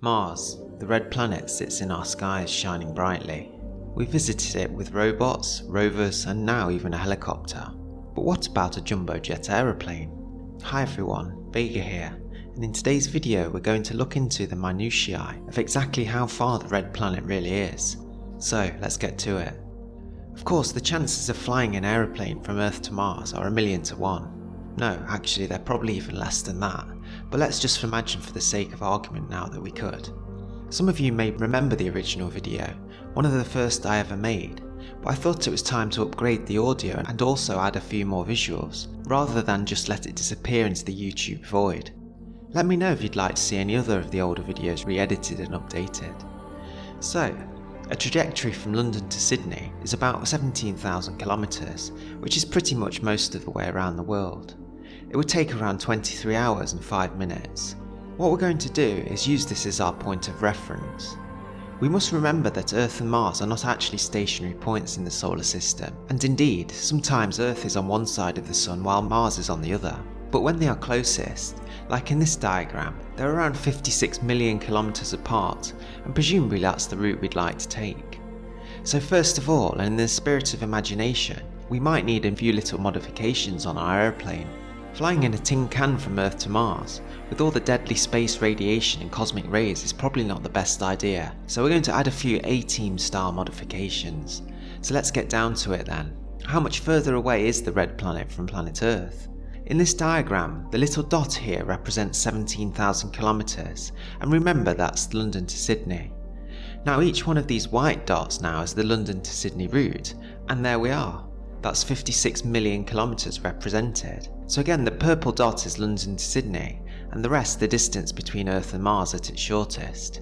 Mars, the red planet, sits in our skies shining brightly. We visited it with robots, rovers, and now even a helicopter. But what about a jumbo jet aeroplane? Hi everyone, Vega here, and in today's video we're going to look into the minutiae of exactly how far the red planet really is. So let's get to it. Of course, the chances of flying an aeroplane from Earth to Mars are 1,000,000 to 1. No, actually they're probably even less than that, but let's just imagine for the sake of argument now that we could. Some of you may remember the original video, one of the first I ever made, but I thought it was time to upgrade the audio and also add a few more visuals, rather than just let it disappear into the YouTube void. Let me know if you'd like to see any other of the older videos re-edited and updated. So, a trajectory from London to Sydney is about 17,000 kilometres, which is pretty much most of the way around the world. It would take around 23 hours and 5 minutes. What we're going to do is use this as our point of reference. We must remember that Earth and Mars are not actually stationary points in the solar system, and indeed, sometimes Earth is on one side of the Sun while Mars is on the other. But when they are closest, like in this diagram, they're around 56 million kilometres apart, and presumably that's the route we'd like to take. So first of all, and in the spirit of imagination, we might need a few little modifications on our aeroplane. Flying in a tin can from Earth to Mars, with all the deadly space radiation and cosmic rays, is probably not the best idea, so we're going to add a few A-Team style modifications. So let's get down to it then. How much further away is the red planet from planet Earth? In this diagram, the little dot here represents 17,000 kilometres, and remember that's London to Sydney. Now each one of these white dots now is the London to Sydney route, and there we are. That's 56 million kilometres represented. So again, the purple dot is London to Sydney, and the rest the distance between Earth and Mars at its shortest.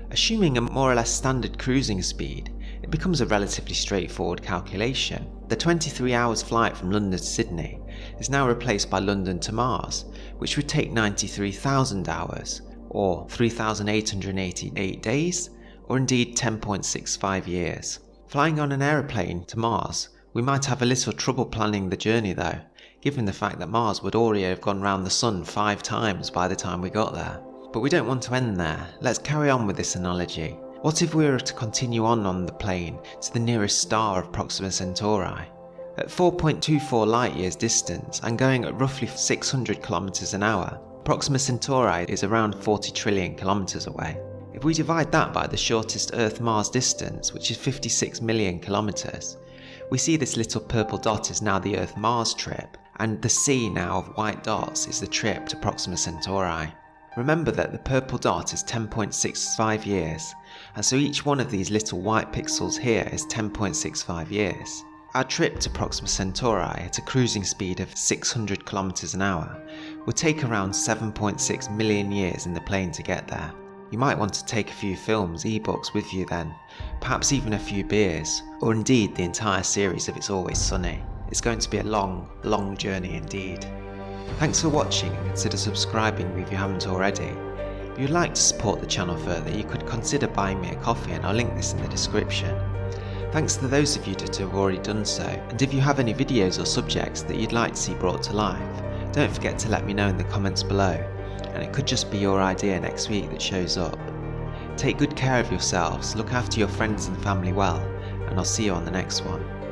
Assuming a more or less standard cruising speed, it becomes a relatively straightforward calculation. The 23 hours flight from London to Sydney is now replaced by London to Mars, which would take 93,000 hours, or 3,888 days, or indeed 10.65 years. Flying on an aeroplane to Mars, we might have a little trouble planning the journey though, given the fact that Mars would already have gone round the Sun 5 times by the time we got there. But we don't want to end there. Let's carry on with this analogy. What if we were to continue on the plane to the nearest star of Proxima Centauri? At 4.24 light years distance and going at roughly 600 kilometers an hour, Proxima Centauri is around 40 trillion kilometers away. If we divide that by the shortest Earth-Mars distance, which is 56 million kilometers, we see this little purple dot is now the Earth-Mars trip, and the sea now of white dots is the trip to Proxima Centauri. Remember that the purple dot is 10.65 years, and so each one of these little white pixels here is 10.65 years. Our trip to Proxima Centauri at a cruising speed of 600 kilometers an hour would take around 7.6 million years in the plane to get there. You might want to take a few films, ebooks with you then, perhaps even a few beers, or indeed the entire series of It's Always Sunny. It's going to be a long, long journey indeed. Thanks for watching, and consider subscribing if you haven't already. If you'd like to support the channel further, you could consider buying me a coffee, and I'll link this in the description. Thanks to those of you that have already done so, and if you have any videos or subjects that you'd like to see brought to life, don't forget to let me know in the comments below, and it could just be your idea next week that shows up. Take good care of yourselves, look after your friends and family well, and I'll see you on the next one.